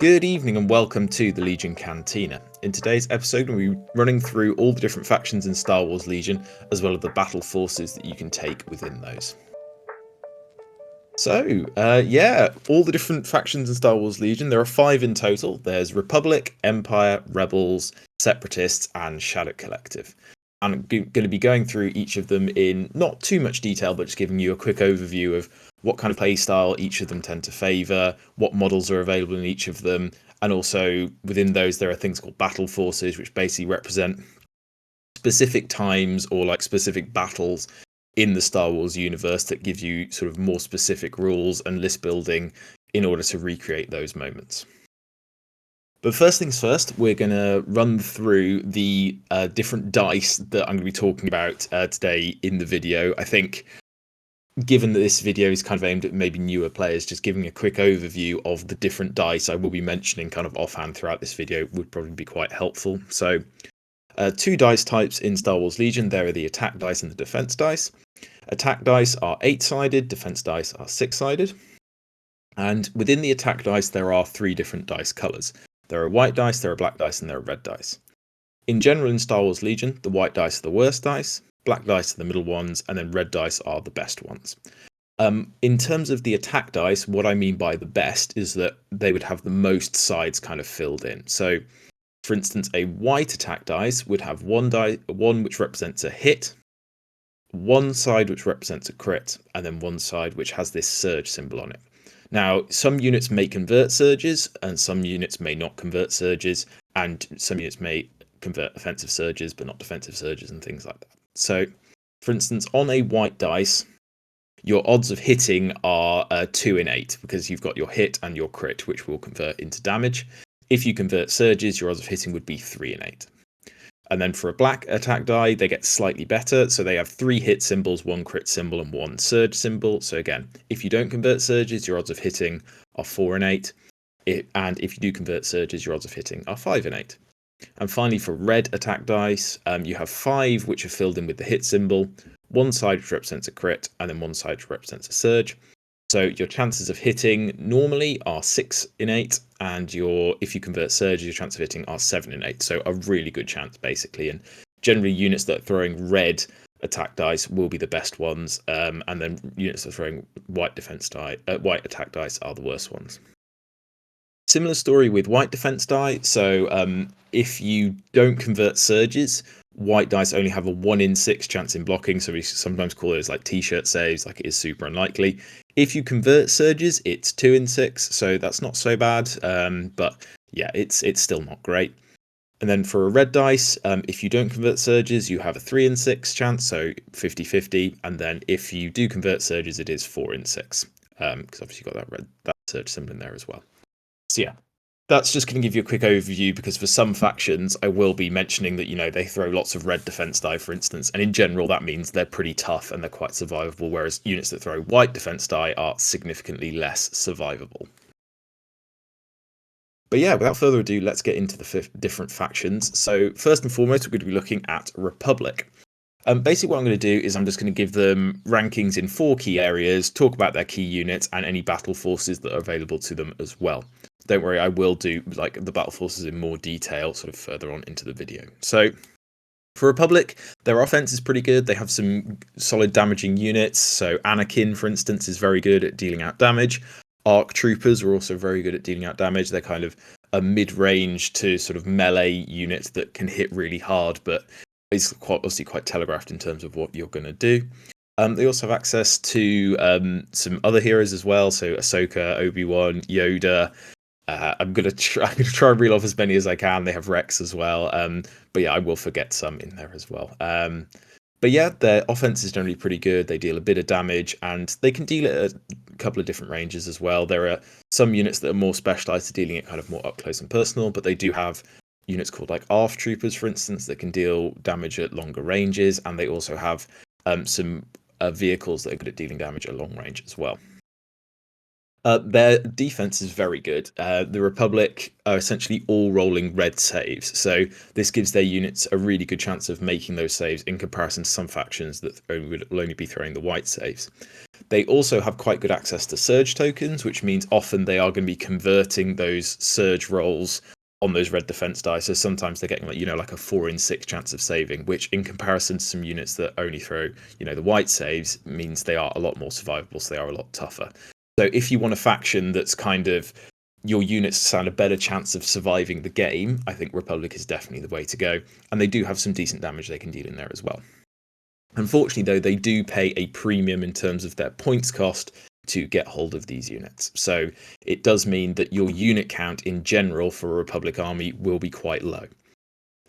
Good evening and welcome to the Legion Cantina. In today's episode, we'll be running through all the different factions in Star Wars Legion, as well as the battle forces that you can take within those. So, all the different factions in Star Wars Legion. There are 5 in total. There's Republic, Empire, Rebels, Separatists, and Shadow Collective. I'm going to be going through each of them in not too much detail, but just giving you a quick overview of what kind of playstyle each of them tend to favour, what models are available in each of them, and also within those there are things called battle forces, which basically represent specific times or like specific battles in the Star Wars universe that give you sort of more specific rules and list building in order to recreate those moments. But first things first, we're going to run through the different dice that I'm going to be talking about today in the video. I think given that this video is kind of aimed at maybe newer players, just giving a quick overview of the different dice I will be mentioning kind of offhand throughout this video would probably be quite helpful. So 2 dice types in Star Wars Legion. There are the attack dice and the defense dice. Attack dice are 8-sided, defense dice are 6-sided. And within the attack dice, there are 3 different dice colors. There are white dice, there are black dice, and there are red dice. In general, in Star Wars Legion, the white dice are the worst dice, black dice are the middle ones, and then red dice are the best ones. In terms of the attack dice, what I mean by the best is that they would have the most sides kind of filled in. So, for instance, a white attack dice would have one which represents a hit, one side which represents a crit, and then one side which has this surge symbol on it. Now, some units may convert surges, and some units may not convert surges, and some units may convert offensive surges, but not defensive surges, and things like that. So, for instance, on a white dice, your odds of hitting are 2 in 8, because you've got your hit and your crit, which will convert into damage. If you convert surges, your odds of hitting would be 3 in 8. And then for a black attack die, they get slightly better. So they have 3 hit symbols, 1 crit symbol, and 1 surge symbol. So again, if you don't convert surges, your odds of hitting are 4 in 8. And if you do convert surges, your odds of hitting are 5 in 8. And finally, for red attack dice, you have 5 which are filled in with the hit symbol, 1 side which represents a crit, and then 1 side which represents a surge. So your chances of hitting normally are 6 in 8, and if you convert surges, your chance of hitting are 7 in 8. So a really good chance, basically. And generally, units that are throwing red attack dice will be the best ones, and then units that are throwing white attack dice are the worst ones. Similar story with white defense die. So if you don't convert surges, white dice only have a 1 in 6 chance in blocking, so we sometimes call it as like t-shirt saves, like it is super unlikely. If you convert surges, it's 2 in 6, so that's not so bad, but yeah, it's still not great. And then for a red dice, if you don't convert surges, you have a 3 in 6 chance, so 50-50, and then if you do convert surges, it is 4 in 6, because obviously you've got that surge symbol in there as well. So yeah, that's just going to give you a quick overview, because for some factions I will be mentioning that, they throw lots of red defense die, for instance, and in general that means they're pretty tough and they're quite survivable, whereas units that throw white defense die are significantly less survivable. But yeah, without further ado, let's get into the different factions. So first and foremost, we're going to be looking at Republic. Basically what I'm going to do is I'm just going to give them rankings in 4 key areas, talk about their key units and any battle forces that are available to them as well. Don't worry, I will do like the battle forces in more detail sort of further on into the video. So for Republic, their offense is pretty good. They have some solid damaging units. So Anakin, for instance, is very good at dealing out damage. ARC troopers are also very good at dealing out damage. They're kind of a mid-range to sort of melee unit that can hit really hard, but is obviously quite telegraphed in terms of what you're going to do. They also have access to some other heroes as well, so Ahsoka, Obi-Wan, Yoda. I'm gonna try and reel off as many as I can. They have Rex as well, but yeah, I will forget some in there as well. But yeah, their offense is generally pretty good. They deal a bit of damage, and they can deal it at a couple of different ranges as well. There are some units that are more specialized to dealing it kind of more up close and personal, but they do have units called like ARF troopers, for instance, that can deal damage at longer ranges, and they also have some vehicles that are good at dealing damage at long range as well. Their defense is very good. The Republic are essentially all rolling red saves, so this gives their units a really good chance of making those saves in comparison to some factions that will only be throwing the white saves. They also have quite good access to surge tokens, which means often they are going to be converting those surge rolls on those red defense die. So sometimes they're getting like a 4 in 6 chance of saving, which in comparison to some units that only throw the white saves means they are a lot more survivable. So they are a lot tougher. So if you want a faction that's kind of your units stand a better chance of surviving the game, I think Republic is definitely the way to go. And they do have some decent damage they can deal in there as well. Unfortunately, though, they do pay a premium in terms of their points cost to get hold of these units. So it does mean that your unit count in general for a Republic army will be quite low.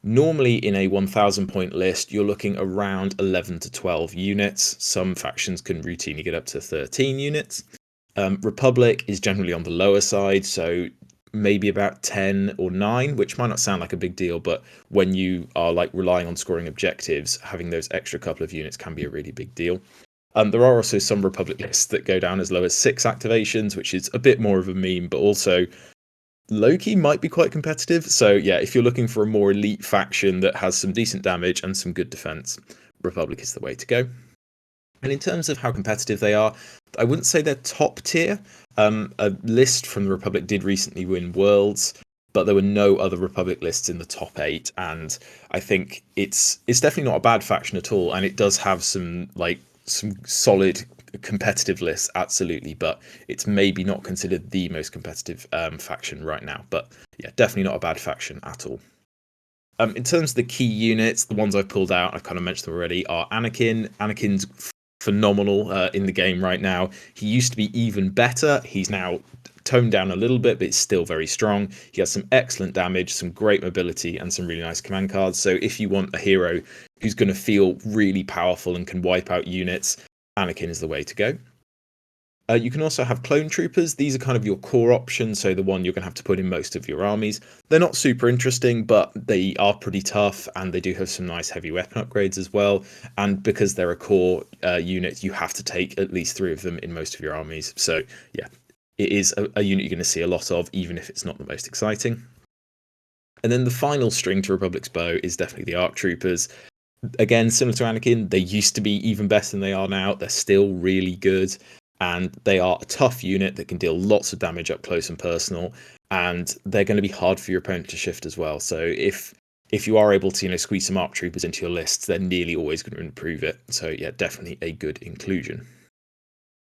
Normally in a 1000 point list, you're looking around 11 to 12 units. Some factions can routinely get up to 13 units. Republic is generally on the lower side, so maybe about 10 or 9, which might not sound like a big deal, but when you are like relying on scoring objectives, having those extra couple of units can be a really big deal. There are also some Republic lists that go down as low as 6 activations, which is a bit more of a meme, but also low-key might be quite competitive. So yeah, if you're looking for a more elite faction that has some decent damage and some good defense, Republic is the way to go. And in terms of how competitive they are, I wouldn't say they're top tier. A list from the Republic did recently win Worlds, but there were no other Republic lists in the top 8. And I think it's definitely not a bad faction at all. And it does have some solid competitive lists, absolutely. But it's maybe not considered the most competitive faction right now. But yeah, definitely not a bad faction at all. In terms of the key units, the ones I've pulled out, I've kind of mentioned them already, are Anakin. Anakin's phenomenal in the game right now. He used to be even better. He's now toned down a little bit, but it's still very strong. He has some excellent damage, some great mobility, and some really nice command cards. So if you want a hero who's going to feel really powerful and can wipe out units, Anakin is the way to go. You can also have clone troopers. These are kind of your core option, so the one you're going to have to put in most of your armies. They're not super interesting, but they are pretty tough, and they do have some nice heavy weapon upgrades as well. And because they're a core unit, you have to take at least 3 of them in most of your armies. So yeah, it is a unit you're going to see a lot of, even if it's not the most exciting. And then the final string to Republic's bow is definitely the ARC troopers. Again, similar to Anakin, they used to be even better than they are now. They're still really good. And they are a tough unit that can deal lots of damage up close and personal, and they're going to be hard for your opponent to shift as well. So if you are able to squeeze some ARC troopers into your lists, they're nearly always going to improve it. So yeah, definitely a good inclusion.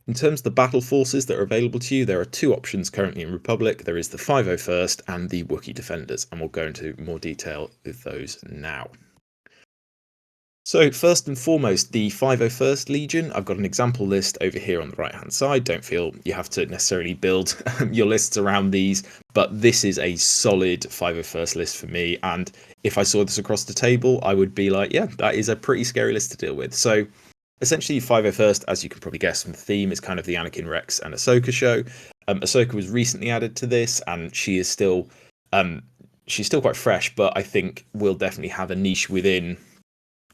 In terms of the battle forces that are available to you, there are 2 options currently in Republic. There is the 501st and the Wookie Defenders, and we'll go into more detail with those now. So first and foremost, the 501st Legion, I've got an example list over here on the right hand side. Don't feel you have to necessarily build your lists around these, but this is a solid 501st list for me. And if I saw this across the table, I would be like, yeah, that is a pretty scary list to deal with. So essentially 501st, as you can probably guess from the theme, is kind of the Anakin, Rex and Ahsoka show. Ahsoka was recently added to this, and she is still she's still quite fresh, but I think will definitely have a niche within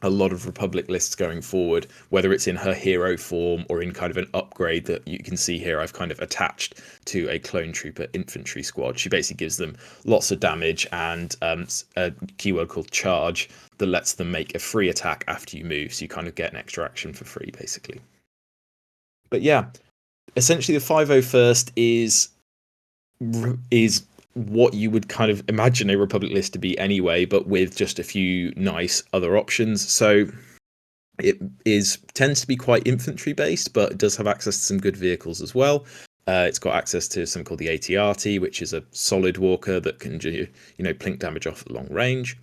a lot of Republic lists going forward, whether it's in her hero form or in kind of an upgrade that you can see here I've kind of attached to a clone trooper infantry squad. She basically gives them lots of damage and a keyword called charge that lets them make a free attack after you move, so you kind of get an extra action for free basically. But yeah, essentially the 501st is what you would kind of imagine a Republic list to be anyway, but with just a few nice other options. So it tends to be quite infantry based, but it does have access to some good vehicles as well. It's got access to something called the AT-RT, which is a solid walker that can do plink damage off at long range.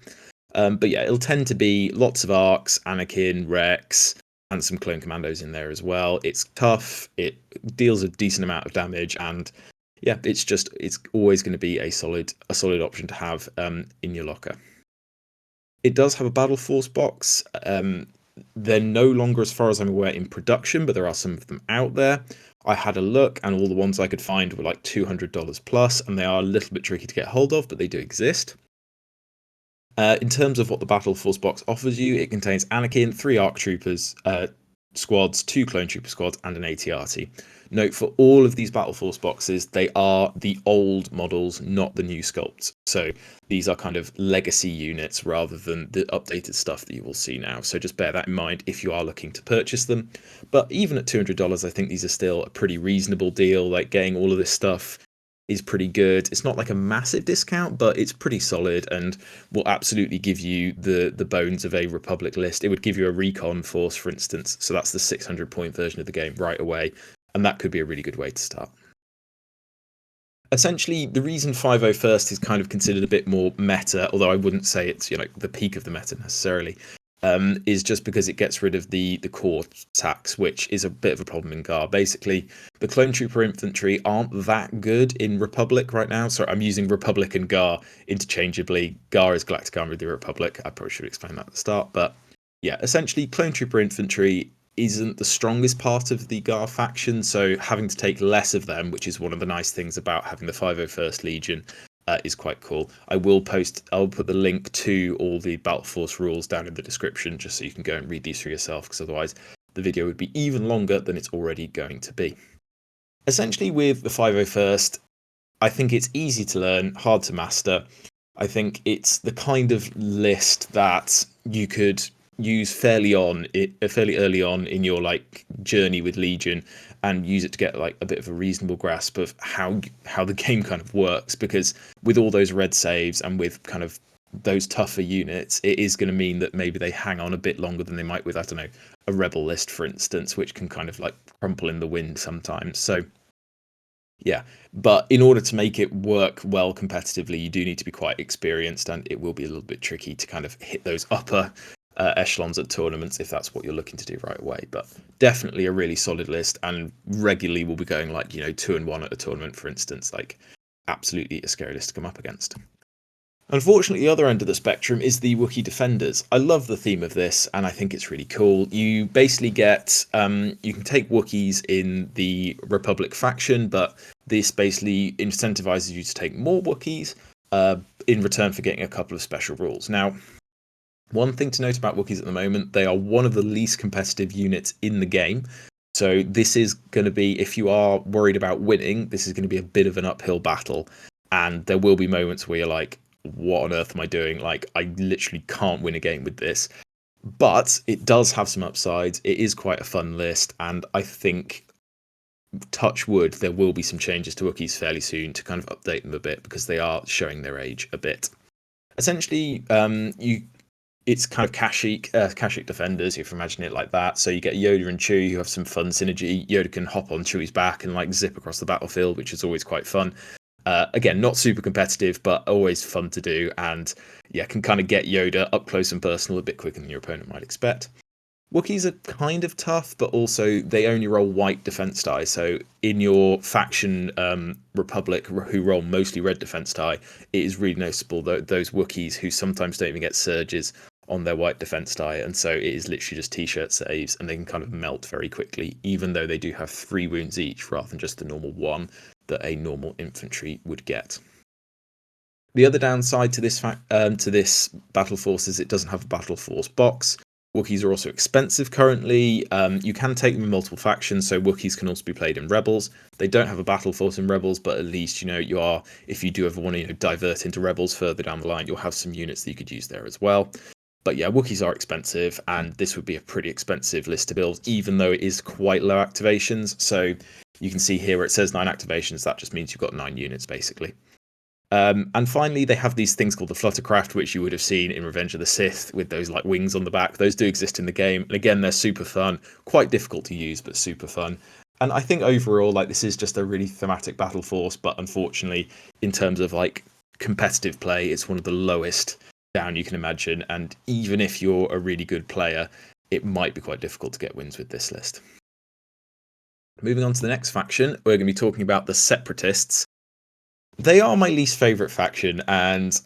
But yeah, it'll tend to be lots of arcs, Anakin, Rex, and some clone commandos in there as well. It's tough, it deals a decent amount of damage, and yeah, it's always going to be a solid option to have in your locker. It does have a battle force box. They're no longer, as far as I'm aware, in production, but there are some of them out there. I had a look, and all the ones I could find were like $200 plus, and they are a little bit tricky to get hold of, but they do exist. In terms of what the battle force box offers you, it contains Anakin, 3 ARC troopers squads, 2 clone trooper squads, and an AT-RT. Note, for all of these Battle Force boxes, they are the old models, not the new sculpts. So these are kind of legacy units rather than the updated stuff that you will see now. So just bear that in mind if you are looking to purchase them. But even at $200, I think these are still a pretty reasonable deal. Like, getting all of this stuff is pretty good. It's not like a massive discount, but it's pretty solid and will absolutely give you the bones of a Republic list. It would give you a recon force, for instance. So that's the 600-point version of the game right away. And that could be a really good way to start. Essentially, the reason 501st is kind of considered a bit more meta, although I wouldn't say it's, you know, the peak of the meta necessarily, is just because it gets rid of the core tax, which is a bit of a problem in GAR. Basically, the clone trooper infantry aren't that good in Republic right now. Sorry, I'm using Republic and GAR interchangeably. GAR is Galactic Army of the Republic. I probably should explain that at the start, but yeah, essentially, clone trooper infantry isn't the strongest part of the GAR faction, so having to take less of them, which is one of the nice things about having the 501st Legion, is quite cool. I'll put the link to all the Battle Force rules down in the description, just so you can go and read these for yourself, because otherwise the video would be even longer than it's already going to be. Essentially, with the 501st, I think it's easy to learn, hard to master. I think it's the kind of list that you could use fairly early on in your like journey with Legion, and use it to get like a bit of a reasonable grasp of how the game kind of works, because with all those red saves and with kind of those tougher units, it is going to mean that maybe they hang on a bit longer than they might with, I don't know, a rebel list, for instance, which can kind of like crumple in the wind sometimes. So yeah, but in order to make it work well competitively, you do need to be quite experienced, and it will be a little bit tricky to kind of hit those upper echelons at tournaments if that's what you're looking to do right away. But definitely a really solid list, and regularly we'll be going like, you know, 2-1 at a tournament, for instance. Like, absolutely a scary list to come up against. Unfortunately, the other end of the spectrum is the Wookiee Defenders. I love the theme of this, and I think it's really cool. You basically get, you can take Wookiees in the Republic faction, but this basically incentivizes you to take more Wookiees in return for getting a couple of special rules. Now, one thing to note about Wookiees at the moment, they are one of the least competitive units in the game. So this is going to be, if you are worried about winning, this is going to be a bit of an uphill battle. And there will be moments where you're like, what on earth am I doing? Like, I literally can't win a game with this. But it does have some upsides. It is quite a fun list. And I think, touch wood, there will be some changes to Wookiees fairly soon to kind of update them a bit, because they are showing their age a bit. Essentially, it's kind of Kashyyyk defenders, if you imagine it like that. So you get Yoda and Chewie, who have some fun synergy. Yoda can hop on Chewie's back and like zip across the battlefield, which is always quite fun. Again, not super competitive, but always fun to do. And yeah, can kind of get Yoda up close and personal a bit quicker than your opponent might expect. Wookiees are kind of tough, but also they only roll white defense die. So in your faction Republic, who roll mostly red defense die, it is really noticeable that those Wookiees who sometimes don't even get surges on their white defense die, and so it is literally just t-shirt saves, and they can kind of melt very quickly, even though they do have 3 wounds each rather than just the normal 1 that a normal infantry would get. The other downside to this battle force is it doesn't have a battle force box. Wookiees are also expensive currently. You can take them in multiple factions, so Wookiees can also be played in Rebels. They don't have a battle force in Rebels, but at least, you know, you are, if you do ever want to, you know, divert into Rebels further down the line, you'll have some units that you could use there as well. But yeah, Wookiees are expensive, and this would be a pretty expensive list to build, even though it is quite low activations. So you can see here where it says 9 activations, that just means you've got 9 units, basically. And finally, they have these things called the Fluttercraft, which you would have seen in Revenge of the Sith with those like wings on the back. Those do exist in the game. And again, they're super fun, quite difficult to use, but super fun. And I think overall, like, this is just a really thematic battle force, but unfortunately, in terms of like competitive play, it's one of the lowest down you can imagine. And even if you're a really good player, it might be quite difficult to get wins with this list. Moving on to the next faction, we're going to be talking about the Separatists. They are my least favourite faction, and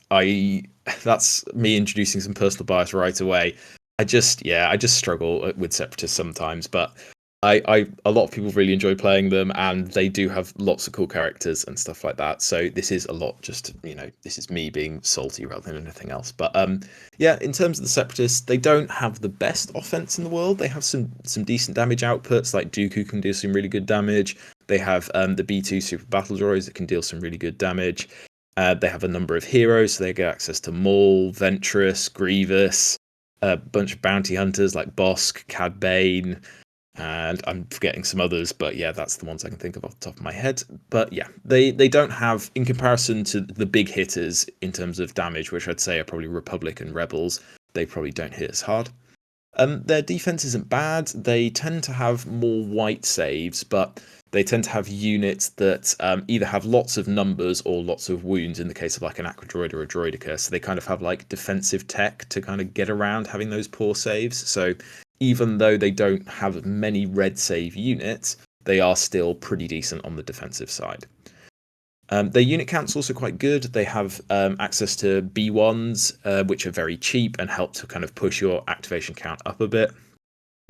that's me introducing some personal bias right away. I just struggle with Separatists sometimes, but a lot of people really enjoy playing them, and they do have lots of cool characters and stuff like that. So this is a lot, just, you know, this is me being salty rather than anything else. But yeah, in terms of the Separatists, they don't have the best offense in the world. They have some decent damage outputs, like Dooku can do some really good damage. They have the B2 super battle droids that can deal some really good damage. They have a number of heroes, so they get access to Maul, Ventress, Grievous, a bunch of bounty hunters like Bosk, Cad Bane, and I'm forgetting some others, but yeah, that's the ones I can think of off the top of my head. But yeah, they don't have, in comparison to the big hitters in terms of damage, which I'd say are probably Republic and Rebels, they probably don't hit as hard. Their defense isn't bad. They tend to have more white saves, but they tend to have units that either have lots of numbers or lots of wounds in the case of like an Aqua Droid or a Droideka. So they kind of have like defensive tech to kind of get around having those poor saves. So even though they don't have many red save units, they are still pretty decent on the defensive side. Their unit count's also quite good. They have access to B1s, which are very cheap and help to kind of push your activation count up a bit.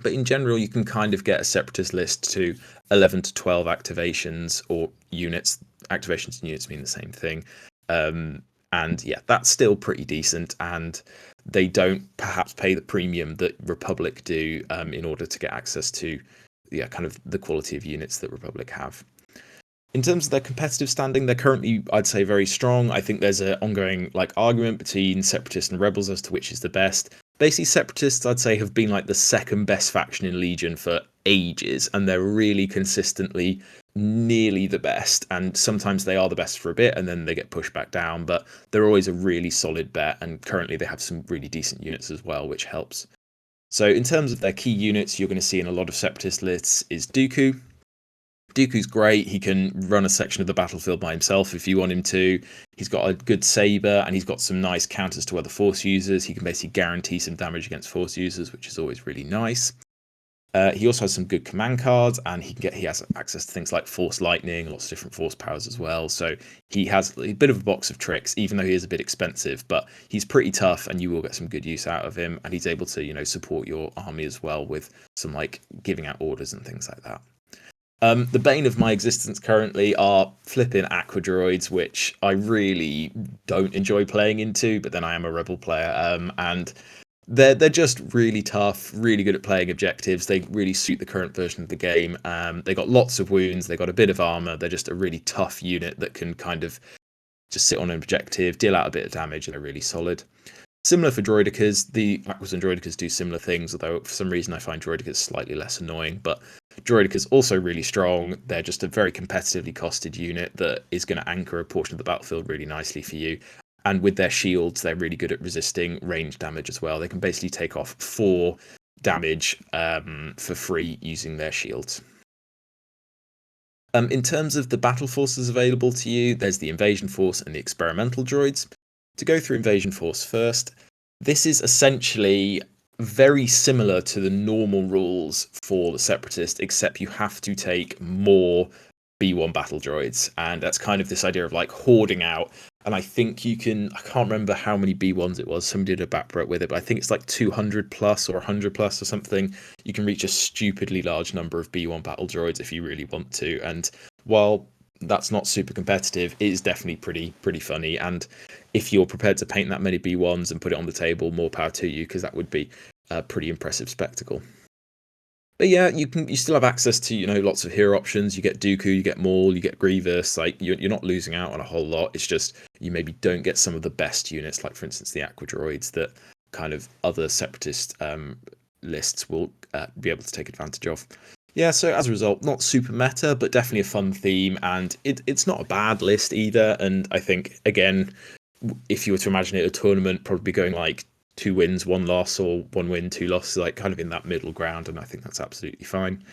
But in general, you can kind of get a Separatist list to 11 to 12 activations or units. Activations and units mean the same thing. And yeah, that's still pretty decent. And they don't perhaps pay the premium that Republic do in order to get access to kind of the quality of units that Republic have. In terms of their competitive standing, they're currently, I'd say, very strong. I think there's an ongoing argument between Separatists and Rebels as to which is the best. Basically, Separatists, I'd say, have been like the second best faction in Legion for ages, and they're really consistently nearly the best. And sometimes they are the best for a bit, and then they get pushed back down, but they're always a really solid bet, and currently they have some really decent units as well, which helps. So in terms of their key units, you're going to see in a lot of Separatist lists is Dooku. Dooku's great. He can run a section of the battlefield by himself if you want him to. He's got a good saber, and he's got some nice counters to other Force users. He can basically guarantee some damage against Force users, which is always really nice. He also has some good command cards, and he has access to things like Force Lightning, lots of different Force powers as well. So he has a bit of a box of tricks, even though he is a bit expensive. But he's pretty tough, and you will get some good use out of him. And he's able to, support your army as well with some giving out orders and things like that. The bane of my existence currently are flipping Aqua Droids, which I really don't enjoy playing into, but then I am a Rebel player, and they're just really tough, really good at playing objectives. They really suit the current version of the game. They got lots of wounds, they got a bit of armor. They're just a really tough unit that can kind of just sit on an objective, deal out a bit of damage, and are really solid. Similar for Droidekas, the Aquas and Droidekas do similar things, although for some reason I find Droidekas slightly less annoying. But Droidekas also really strong. They're just a very competitively costed unit that is going to anchor a portion of the battlefield really nicely for you. And with their shields, they're really good at resisting range damage as well. They can basically take off 4 damage for free using their shields. In terms of the battle forces available to you, there's the Invasion Force and the Experimental Droids. To go through Invasion Force first, this is essentially very similar to the normal rules for the Separatist, except you have to take more B1 battle droids, and that's kind of this idea of hoarding out. And I think I can't remember how many B1s it was, somebody did a backbret with it, but I think it's 200 plus or 100 plus or something. You can reach a stupidly large number of B1 battle droids if you really want to, and while that's not super competitive, it is definitely pretty funny. And if you're prepared to paint that many B1s and put it on the table, more power to you, because that would be a pretty impressive spectacle. But yeah, you still have access to lots of hero options. You get Dooku, you get Maul, you get Grievous. You're not losing out on a whole lot. It's just you maybe don't get some of the best units, like for instance the Aqua Droids, that kind of other Separatist lists will be able to take advantage of. Yeah, so as a result, not super meta, but definitely a fun theme, and it's not a bad list either. And I think, again, if you were to imagine it a tournament, probably going 2 wins, 1 loss, or 1 win, 2 losses, kind of in that middle ground, and I think that's absolutely fine.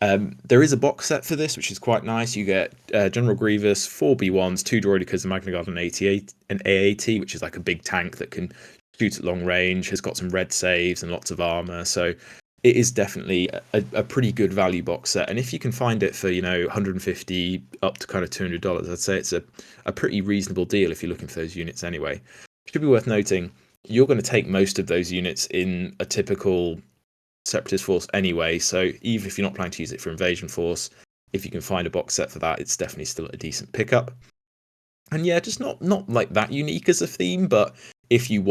There is a box set for this, which is quite nice. You get General Grievous, 4 B1s, 2 Droidekas, a Magna Guard, and an AAT, which is a big tank that can shoot at long range, has got some red saves and lots of armor, so it is definitely a pretty good value box set. And if you can find it for, $150 up to kind of $200, I'd say it's a pretty reasonable deal if you're looking for those units anyway. Should be worth noting, you're going to take most of those units in a typical Separatist force anyway, so even if you're not planning to use it for Invasion Force, if you can find a box set for that, it's definitely still a decent pickup. And yeah, just not that unique as a theme, but if you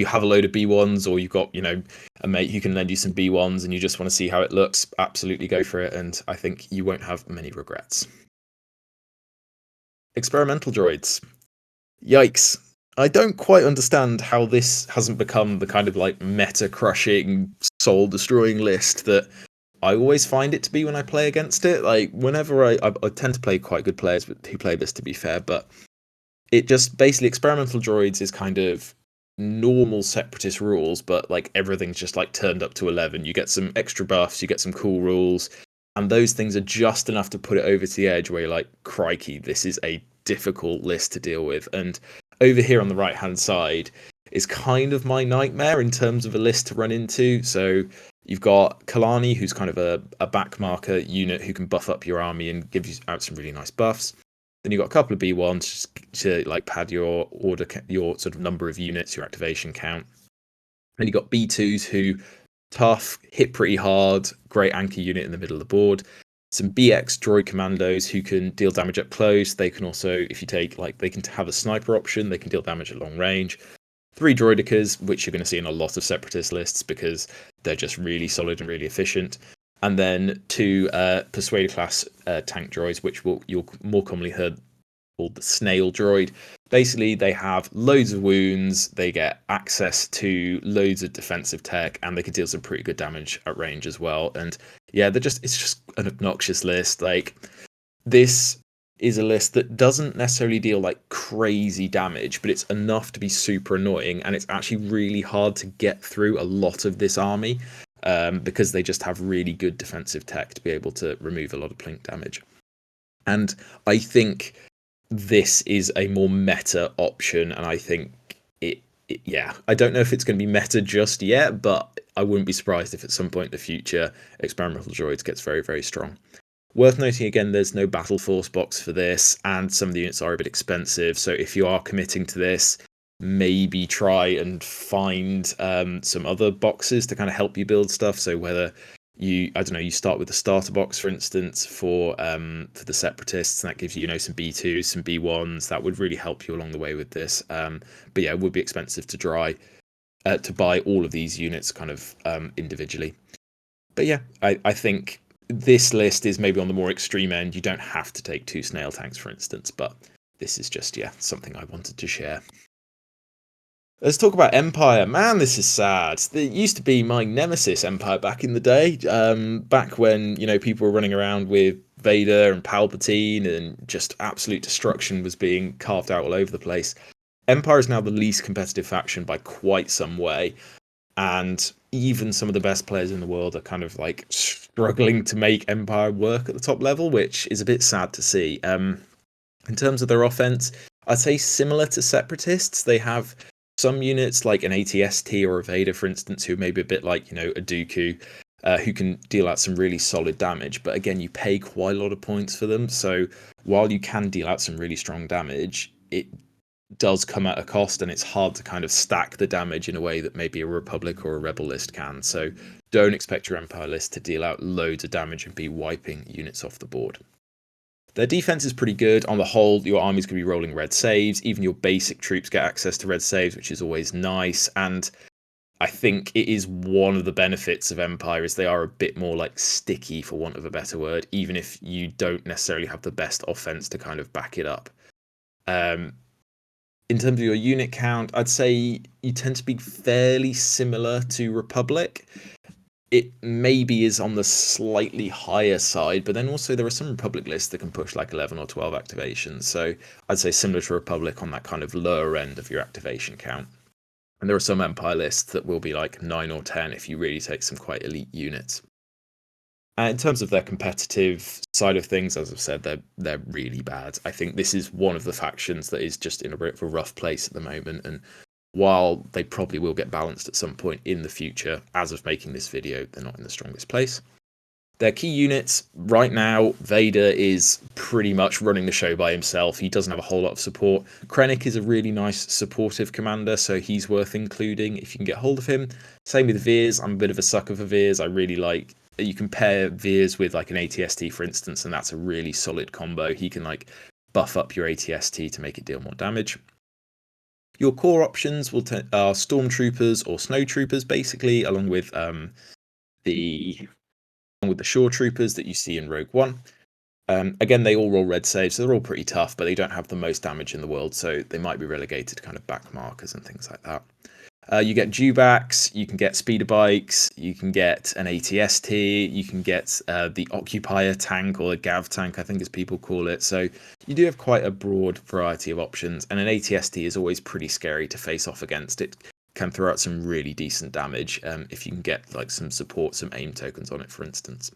have a load of B1s, or you've got, a mate who can lend you some B1s and you just want to see how it looks, absolutely go for it, and I think you won't have many regrets. Experimental droids. Yikes. I don't quite understand how this hasn't become the kind of like meta-crushing, soul-destroying list that I always find it to be when I play against it. Like, whenever I tend to play quite good players who play this, to be fair, but it just basically, experimental droids is kind of normal separatist rules, but like everything's just like turned up to 11. You get some extra buffs, you get some cool rules, and those things are just enough to put it over to the edge where you're like, crikey, this is a difficult list to deal with. And over here on the right hand side is kind of my nightmare in terms of a list to run into. So you've got Kalani, who's kind of a backmarker unit who can buff up your army and give you out some really nice buffs. Then you've got a couple of B1s to like pad your order, your sort of number of units, your activation count. Then you've got B2s who tough, hit pretty hard, great anchor unit in the middle of the board. Some BX droid commandos who can deal damage up close. They can also, if you take, like, they can have a sniper option, they can deal damage at long range. 3 droidicas, which you're going to see in a lot of separatist lists because they're just really solid and really efficient. And then 2 persuader class tank droids, which you'll more commonly heard called the snail droid. Basically, they have loads of wounds, they get access to loads of defensive tech, and they can deal some pretty good damage at range as well. And yeah, it's just an obnoxious list. Like, this is a list that doesn't necessarily deal like crazy damage, but it's enough to be super annoying, and it's actually really hard to get through a lot of this army because they just have really good defensive tech to be able to remove a lot of plink damage. And I think this is a more meta option, and I think yeah, I don't know if it's going to be meta just yet, but I wouldn't be surprised if at some point in the future experimental droids gets very, very strong. Worth noting again, there's no battle force box for this, and some of the units are a bit expensive, so if you are committing to this, maybe try and find some other boxes to kind of help you build stuff. So whether you start with the starter box, for instance, for the Separatists, and that gives you, some B2s, some B1s. That would really help you along the way with this. But yeah, it would be expensive to buy all of these units kind of individually. But yeah, I think this list is maybe on the more extreme end. You don't have to take 2 snail tanks, for instance, but this is just, something I wanted to share. Let's talk about Empire. Man, this is sad. It used to be my nemesis, Empire, back in the day. Back when, people were running around with Vader and Palpatine and just absolute destruction was being carved out all over the place. Empire is now the least competitive faction by quite some way. And even some of the best players in the world are kind of like struggling to make Empire work at the top level, which is a bit sad to see. In terms of their offense, I'd say similar to Separatists. They have some units like an ATST or a Vader, for instance, who may be a bit like, a Dooku, who can deal out some really solid damage. But again, you pay quite a lot of points for them. So while you can deal out some really strong damage, it does come at a cost, and it's hard to kind of stack the damage in a way that maybe a Republic or a Rebel list can. So don't expect your Empire list to deal out loads of damage and be wiping units off the board. Their defense is pretty good. On the whole, your army's going to be rolling red saves. Even your basic troops get access to red saves, which is always nice. And I think it is one of the benefits of Empire is they are a bit more like sticky, for want of a better word, even if you don't necessarily have the best offense to kind of back it up. In terms of your unit count, I'd say you tend to be fairly similar to Republic. It maybe is on the slightly higher side, but then also there are some Republic lists that can push like 11 or 12 activations. So I'd say similar to Republic on that kind of lower end of your activation count. And there are some Empire lists that will be like 9 or 10 if you really take some quite elite units. In terms of their competitive side of things, as I've said, they're really bad. I think this is one of the factions that is just in a bit of a rough place at the moment, and while they probably will get balanced at some point in the future, as of making this video, they're not in the strongest place. Their key units, right now, Vader is pretty much running the show by himself. He doesn't have a whole lot of support. Krennic is a really nice supportive commander, so he's worth including if you can get hold of him. Same with Veers. I'm a bit of a sucker for Veers. I really like... You can pair Veers with like an ATST, for instance, and that's a really solid combo. He can like buff up your ATST to make it deal more damage. Your core options are stormtroopers or snowtroopers, basically, the along with the shore troopers that you see in Rogue One. Again, they all roll red saves, so they're all pretty tough, but they don't have the most damage in the world, so they might be relegated to kind of back markers and things like that. You get dewbacks, you can get speeder bikes, you can get an ATST, you can get the occupier tank, or a gav tank, I think as people call it. So you do have quite a broad variety of options, and an ATST is always pretty scary to face off against. It can throw out some really decent damage if you can get like some support, some aim tokens on it, for instance.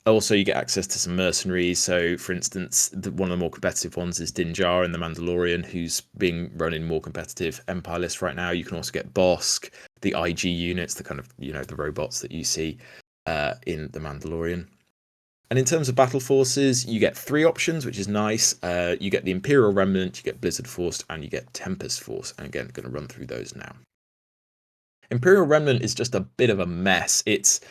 Also, you get access to some mercenaries. So, for instance, one of the more competitive ones is Din Djarin, the Mandalorian, who's being run in more competitive Empire lists right now. You can also get Bosk, the IG units, the kind of, the robots that you see in the Mandalorian. And in terms of battle forces, you get 3 options, which is nice. You get the Imperial Remnant, you get Blizzard Force, and you get Tempest Force. And again, I'm going to run through those now. Imperial Remnant is just a bit of a mess. It's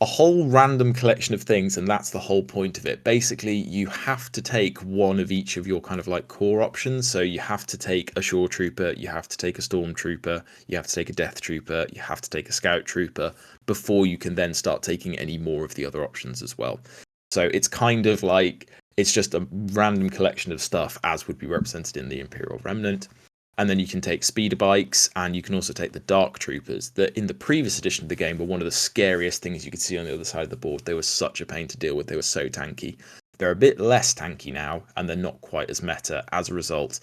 a whole random collection of things, and that's the whole point of it. Basically, you have to take one of each of your kind of like core options. So you have to take a shore trooper, you have to take a stormtrooper, you have to take a death trooper, you have to take a scout trooper before you can then start taking any more of the other options as well. So it's kind of like it's just a random collection of stuff as would be represented in the Imperial Remnant. And then you can take speeder bikes, and you can also take the dark troopers that in the previous edition of the game were one of the scariest things you could see on the other side of the board. They were such a pain to deal with. They were so tanky. They're a bit less tanky now, and they're not quite as meta. As a result,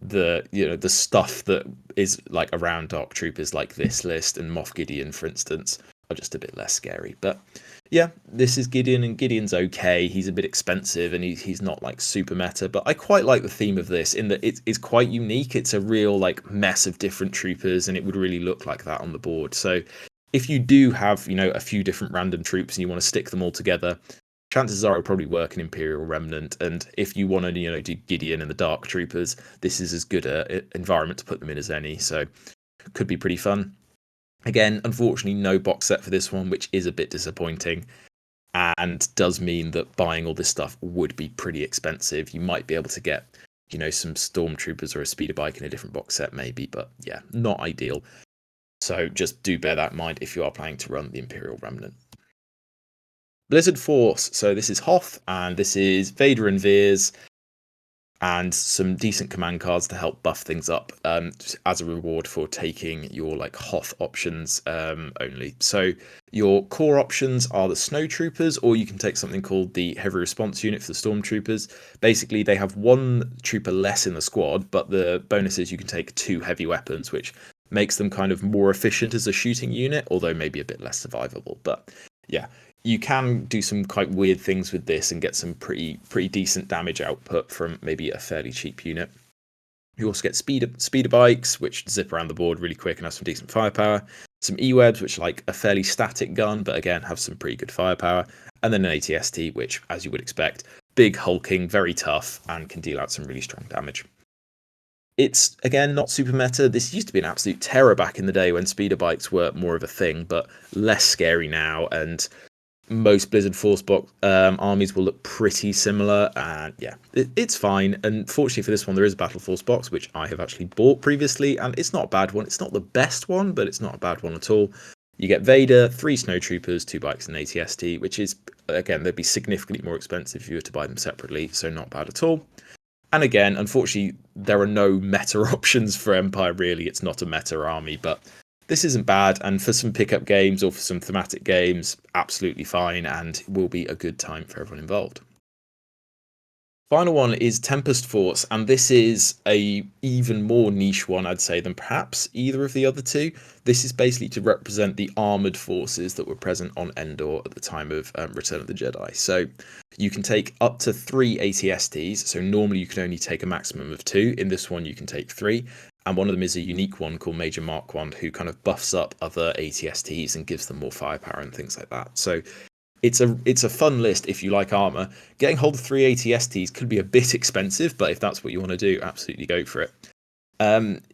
the stuff that is like around dark troopers, like this list and Moff Gideon, for instance, are just a bit less scary. But yeah, this is Gideon, and Gideon's okay. He's a bit expensive, and he's not like super meta, but I quite like the theme of this in that it's quite unique. It's a real like mess of different troopers, and it would really look like that on the board. So if you do have, a few different random troops and you want to stick them all together, chances are it'll probably work in Imperial Remnant. And if you want to, do Gideon and the Dark Troopers, this is as good a environment to put them in as any. So could be pretty fun. Again, unfortunately, no box set for this one, which is a bit disappointing and does mean that buying all this stuff would be pretty expensive. You might be able to get, some stormtroopers or a speeder bike in a different box set maybe, but yeah, not ideal. So just do bear that in mind if you are planning to run the Imperial Remnant. Blizzard Force. So this is Hoth, and this is Vader and Veers, and some decent command cards to help buff things up as a reward for taking your like Hoth options only. So your core options are the snowtroopers, or you can take something called the heavy response unit for the stormtroopers. Basically, they have 1 trooper less in the squad, but the bonus is you can take 2 heavy weapons, which makes them kind of more efficient as a shooting unit, although maybe a bit less survivable. But yeah, you can do some quite weird things with this and get some pretty decent damage output from maybe a fairly cheap unit. You also get speeder bikes, which zip around the board really quick and have some decent firepower. Some E-webs, which are like a fairly static gun, but again have some pretty good firepower. And then an ATST, which, as you would expect, big, hulking, very tough, and can deal out some really strong damage. It's, again, not super meta. This used to be an absolute terror back in the day when speeder bikes were more of a thing, but less scary now, and most Blizzard Force armies will look pretty similar, and yeah, it's fine. And fortunately for this one, there is a Battle Force box, which I have actually bought previously, and it's not a bad one. It's not the best one, but it's not a bad one at all. You get Vader, 3 snowtroopers, 2 bikes, and ATST, which is, again, they'd be significantly more expensive if you were to buy them separately, so not bad at all. And again, unfortunately, there are no meta options for Empire, really. It's not a meta army, but this isn't bad, and for some pickup games or for some thematic games, absolutely fine, and will be a good time for everyone involved. Final one is Tempest Force, and this is a even more niche one, I'd say, than perhaps either of the other two. This is basically to represent the armoured forces that were present on Endor at the time of Return of the Jedi. So you can take up to 3 ATSTs, so normally you can only take a maximum of 2. In this one, you can take 3. And one of them is a unique one called Major Marquand, who kind of buffs up other ATSTs and gives them more firepower and things like that. So it's a fun list if you like armor. Getting hold of 3 ATSTs could be a bit expensive, but if that's what you want to do, absolutely go for it.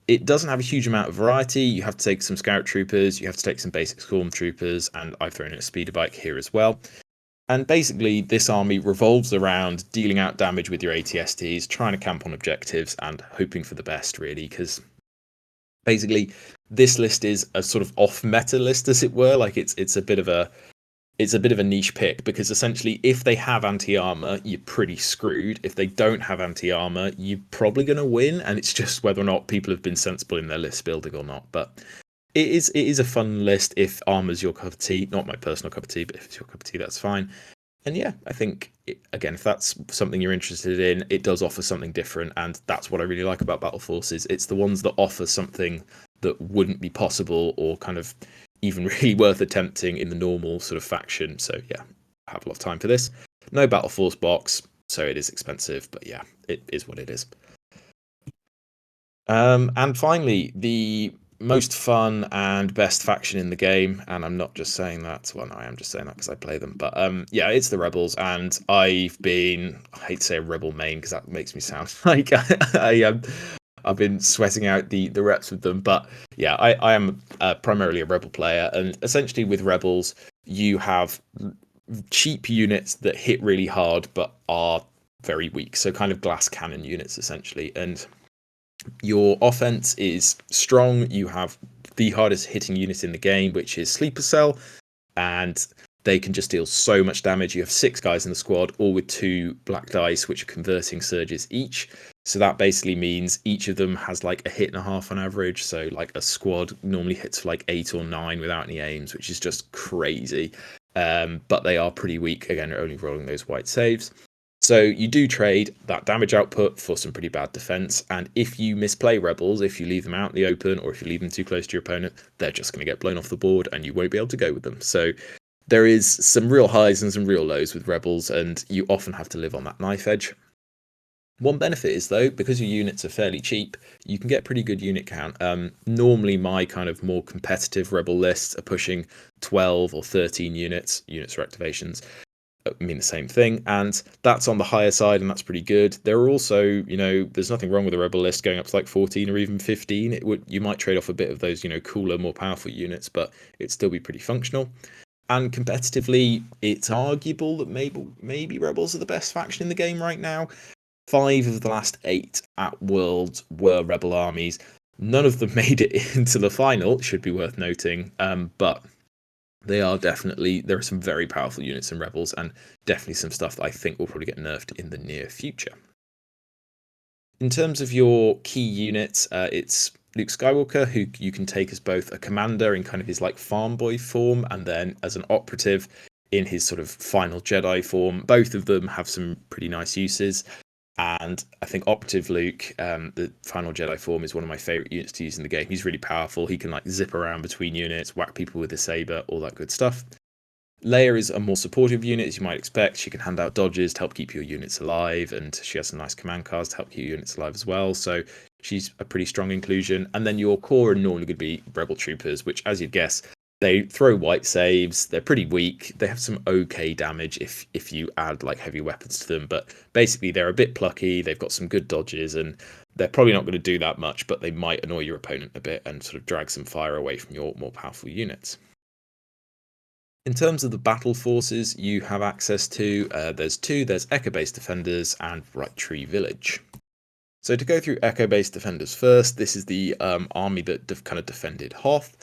It doesn't have a huge amount of variety. You have to take some scout troopers, you have to take some basic stormtroopers, and I've thrown in a speeder bike here as well. And basically, this army revolves around dealing out damage with your ATSTs, trying to camp on objectives, and hoping for the best, really, because Basically, this list is a sort of off-meta list, as it were. Like it's a bit of a niche pick, because essentially if they have anti-armor, you're pretty screwed. If they don't have anti-armor, you're probably going to win, and it's just whether or not people have been sensible in their list building or not. But it is a fun list if armor's your cup of tea. Not my personal cup of tea, but if it's your cup of tea, that's fine. And yeah, I think, again, if that's something you're interested in, it does offer something different, and that's what I really like about Battle Forces. It's the ones that offer something that wouldn't be possible or kind of even really worth attempting in the normal sort of faction. So yeah, I have a lot of time for this. No Battle Force box, so it is expensive, but yeah, it is what it is. And finally, the most fun and best faction in the game, and I'm not just saying that, well, no, I am just saying that because I play them, but yeah, it's the Rebels, and I hate to say a Rebel main because that makes me sound like I've been sweating out the reps with them, but yeah, I am primarily a Rebel player, and essentially with Rebels, you have cheap units that hit really hard but are very weak, so kind of glass cannon units essentially, and your offense is strong. You have the hardest hitting unit in the game, which is Sleeper Cell, and they can just deal so much damage. You have 6 guys in the squad, all with 2 black dice, which are converting surges each. So that basically means each of them has like a hit and a half on average. So like a squad normally hits for like 8 or 9 without any aims, which is just crazy. But they are pretty weak. Again, they're only rolling those white saves. So you do trade that damage output for some pretty bad defense, and if you misplay Rebels, if you leave them out in the open, or if you leave them too close to your opponent, they're just going to get blown off the board, and you won't be able to go with them. So there is some real highs and some real lows with Rebels, and you often have to live on that knife edge. One benefit is, though, because your units are fairly cheap, you can get pretty good unit count. Normally, my kind of more competitive Rebel lists are pushing 12 or 13 units for activations. Mean the same thing, and that's on the higher side, and that's pretty good. There are also, there's nothing wrong with the Rebel list going up to like 14 or even 15. You might trade off a bit of those, cooler, more powerful units, but it'd still be pretty functional. And competitively, it's arguable that maybe Rebels are the best faction in the game right now. 5 of the last 8 at Worlds were Rebel armies. None of them made it into the final, should be worth noting, but there are some very powerful units in Rebels, and definitely some stuff that I think will probably get nerfed in the near future. In terms of your key units, it's Luke Skywalker, who you can take as both a commander in kind of his like farm boy form, and then as an operative in his sort of final Jedi form. Both of them have some pretty nice uses. And I think Operative Luke, the final Jedi form, is one of my favourite units to use in the game. He's really powerful. He can like zip around between units, whack people with his saber, all that good stuff. Leia is a more supportive unit, as you might expect. She can hand out dodges to help keep your units alive, and she has some nice command cards to help keep your units alive as well. So she's a pretty strong inclusion. And then your core are normally going to be Rebel Troopers, which, as you'd guess, they throw white saves. They're pretty weak. They have some okay damage if you add like heavy weapons to them, but basically they're a bit plucky. They've got some good dodges, and they're probably not going to do that much, but they might annoy your opponent a bit and sort of drag some fire away from your more powerful units. In terms of the battle forces you have access to, there's 2. There's Echo-based defenders and Right Tree Village. So to go through Echo-based defenders first, this is the army that kind of defended Hoth.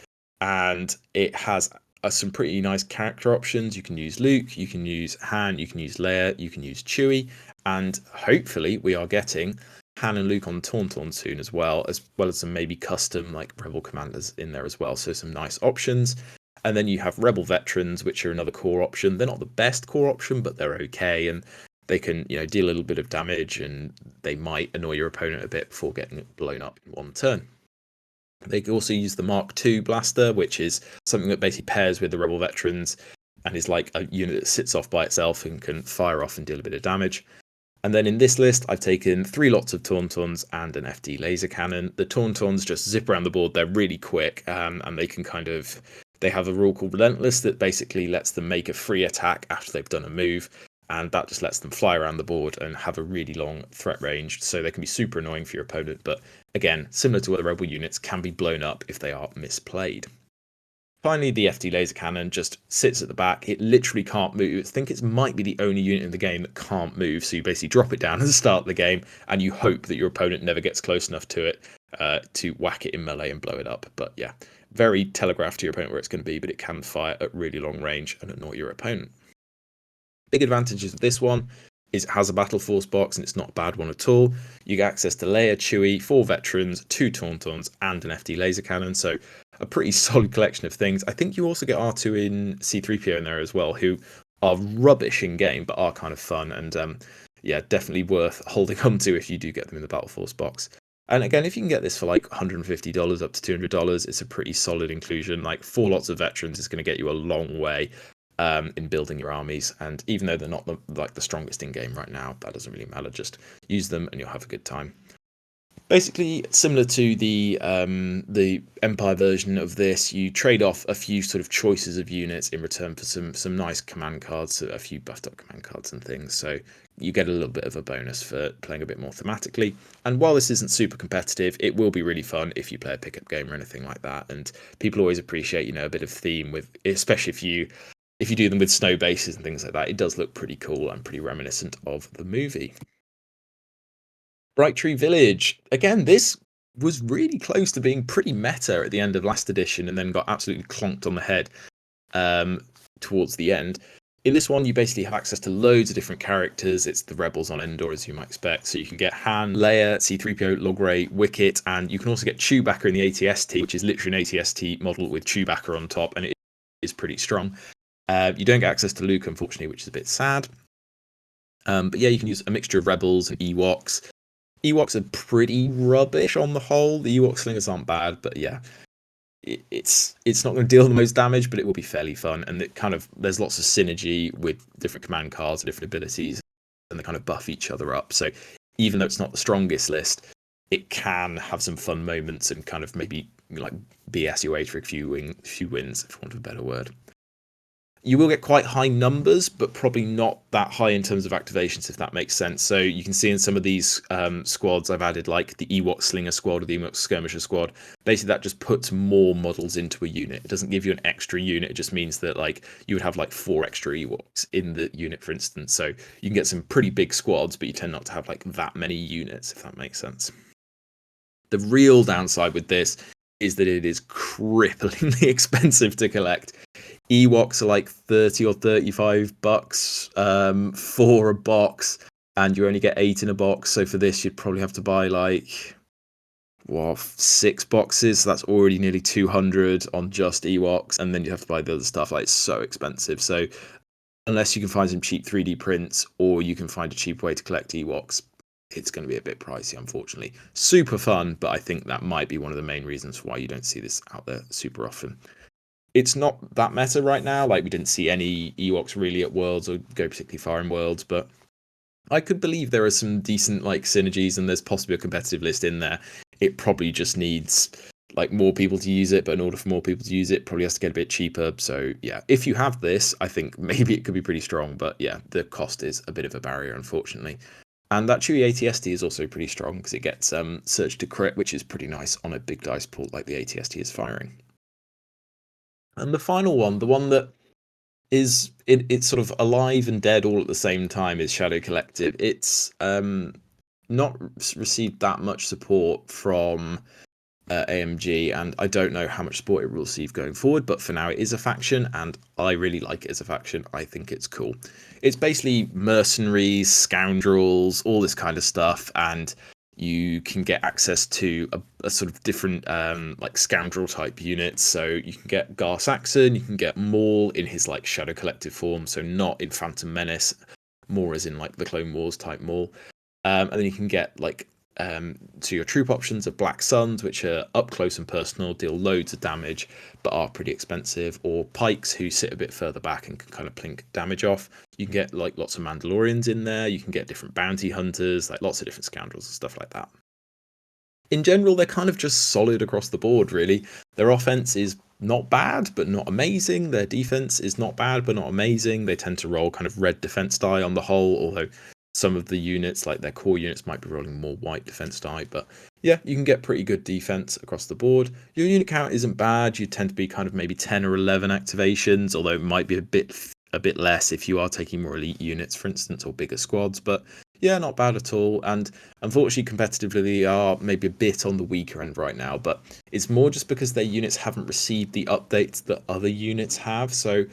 And it has some pretty nice character options. You can use Luke, you can use Han, you can use Leia, you can use Chewie, and hopefully we are getting Han and Luke on Tauntaun soon as well as some maybe custom like Rebel commanders in there as well. So some nice options. And then you have Rebel veterans, which are another core option. They're not the best core option, but they're okay, and they can deal a little bit of damage, and they might annoy your opponent a bit before getting blown up in one turn. They can also use the Mark II blaster, which is something that basically pairs with the Rebel veterans and is like a unit that sits off by itself and can fire off and deal a bit of damage. And then in this list, I've taken 3 lots of Tauntauns and an FD laser cannon. The Tauntauns just zip around the board. They're really quick, and they can they have a rule called Relentless that basically lets them make a free attack after they've done a move. And that just lets them fly around the board and have a really long threat range, so they can be super annoying for your opponent, but again, similar to other Rebel units, can be blown up if they are misplayed. Finally, the FD laser cannon just sits at the back. It literally can't move. I think it might be the only unit in the game that can't move, so you basically drop it down at the start of the game, and you hope that your opponent never gets close enough to it, to whack it in melee and blow it up. But yeah, very telegraphed to your opponent where it's going to be, but it can fire at really long range and annoy your opponent. Big advantages of this one is it has a battle force box, and it's not a bad one at all. You get access to Leia, Chewie, 4 veterans, 2 Tauntauns, and an FD laser cannon, so a pretty solid collection of things. I think you also get R2 in C3PO in there as well, who are rubbish in game, but are kind of fun, and yeah, definitely worth holding on to if you do get them in the battle force box. And again, if you can get this for like $150 up to $200, it's a pretty solid inclusion. Like 4 lots of veterans is going to get you a long way in building your armies, and even though they're not the strongest in game right now, that doesn't really matter. Just use them and you'll have a good time. Basically similar to the Empire version of this, you trade off a few sort of choices of units in return for some nice command cards, a few buffed up command cards and things, so you get a little bit of a bonus for playing a bit more thematically. And while this isn't super competitive, it will be really fun if you play a pickup game or anything like that, and people always appreciate, you know, a bit of theme with, especially if you do them with snow bases and things like that. It does look pretty cool and pretty reminiscent of the movie. Bright Tree Village. Again, this was really close to being pretty meta at the end of last edition, and then got absolutely clonked on the head towards the end. In this one, you basically have access to loads of different characters. It's the Rebels on Endor, as you might expect. So you can get Han, Leia, C-3PO, Logray, Wicket, and you can also get Chewbacca in the ATST, which is literally an ATST model with Chewbacca on top, and it is pretty strong. You don't get access to Luke, unfortunately, which is a bit sad. But yeah, you can use a mixture of Rebels and Ewoks. Ewoks are pretty rubbish on the whole. The Ewok slingers aren't bad, but yeah, it's not going to deal the most damage, but it will be fairly fun. And it kind of, there's lots of synergy with different command cards and different abilities, and they kind of buff each other up. So even though it's not the strongest list, it can have some fun moments and kind of maybe like BS your way for a few wins, if you want a better word. You will get quite high numbers, but probably not that high in terms of activations, if that makes sense. So you can see in some of these squads I've added, like the Ewok Slinger squad or the Ewok Skirmisher squad. Basically, that just puts more models into a unit. It doesn't give you an extra unit. It just means that like you would have like 4 extra Ewoks in the unit, for instance. So you can get some pretty big squads, but you tend not to have like that many units, if that makes sense. The real downside with this is that it is cripplingly expensive to collect. Ewoks are like 30 or 35 bucks for a box, and you only get 8 in a box. So for this, you'd probably have to buy like 6 boxes. So that's already nearly 200 on just Ewoks, and then you have to buy the other stuff. Like, it's so expensive. So unless you can find some cheap 3D prints, or you can find a cheap way to collect Ewoks, it's going to be a bit pricey, unfortunately. Super fun, but I think that might be one of the main reasons why you don't see this out there super often. It's not that meta right now. Like, we didn't see any Ewoks really at Worlds or go particularly far in Worlds, but I could believe there are some decent like synergies, and there's possibly a competitive list in there. It probably just needs like more people to use it, but in order for more people to use it, probably has to get a bit cheaper. So yeah, if you have this, I think maybe it could be pretty strong, but yeah, the cost is a bit of a barrier, unfortunately. And that Chewie ATST is also pretty strong because it gets Surge to Crit, which is pretty nice on a big dice pool like the ATST is firing. And the final one, the one that is it's sort of alive and dead all at the same time, is Shadow Collective. It's not received that much support from AMG, and I don't know how much support it will receive going forward, but for now it is a faction, and I really like it as a faction. I think it's cool. It's basically mercenaries, scoundrels, all this kind of stuff, and you can get access to a sort of different like scoundrel type units. So you can get Gar Saxon, you can get Maul in his like Shadow Collective form, so not in Phantom Menace, more as in like the Clone Wars type Maul. And then you can get like so your troop options are Black Suns, which are up close and personal, deal loads of damage, but are pretty expensive, or Pikes, who sit a bit further back and can kind of plink damage off. You can get like lots of Mandalorians in there, you can get different bounty hunters, like lots of different scoundrels and stuff like that. In general, they're kind of just solid across the board, really. Their offense is not bad, but not amazing. Their defense is not bad, but not amazing. They tend to roll kind of red defense die on the whole, although some of the units, like their core units, might be rolling more white defense die. But yeah, you can get pretty good defense across the board. Your unit count isn't bad. You tend to be kind of maybe 10 or 11 activations, although it might be a bit less if you are taking more elite units, for instance, or bigger squads. But Yeah, not bad at all. And unfortunately, competitively, they are maybe a bit on the weaker end right now, but it's more just because their units haven't received the updates that other units have. So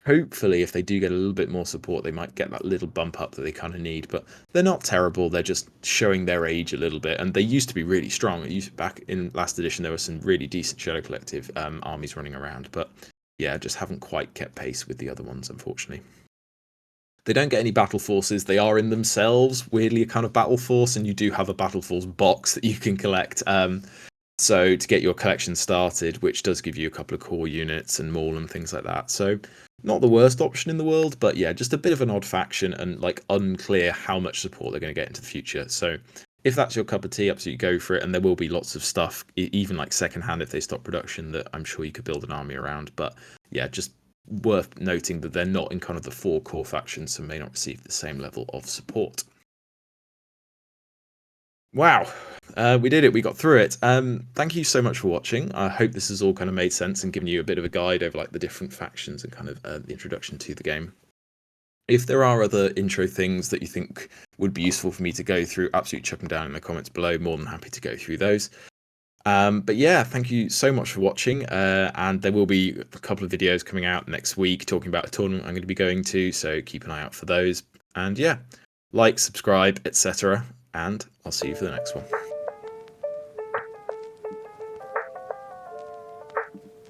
hopefully, if they do get a little bit more support, they might get that little bump up that they kind of need. But they're not terrible. They're just showing their age a little bit. And they used to be really strong. Back in last edition, there were some really decent Shadow Collective armies running around. But yeah, just haven't quite kept pace with the other ones, unfortunately. They don't get any battle forces. They are in themselves weirdly a kind of battle force, and you do have a battle force box that you can collect. So to get your collection started, which does give you a couple of core units and maul and things like that. So not the worst option in the world, but yeah, just a bit of an odd faction and like unclear how much support they're going to get into the future. So if that's your cup of tea, absolutely go for it. And there will be lots of stuff, even like secondhand if they stop production, that I'm sure you could build an army around. But yeah, just worth noting that they're not in kind of the 4 core factions, so may not receive the same level of support. Wow, we did it. We got through it. Thank you so much for watching. I hope this has all kind of made sense and given you a bit of a guide over like the different factions and kind of the introduction to the game. If there are other intro things that you think would be useful for me to go through, absolutely chuck them down in the comments below. More than happy to go through those. But yeah, thank you so much for watching. And there will be a couple of videos coming out next week talking about a tournament I'm going to be going to, so keep an eye out for those. And yeah, like, subscribe, etc. And I'll see you for the next one.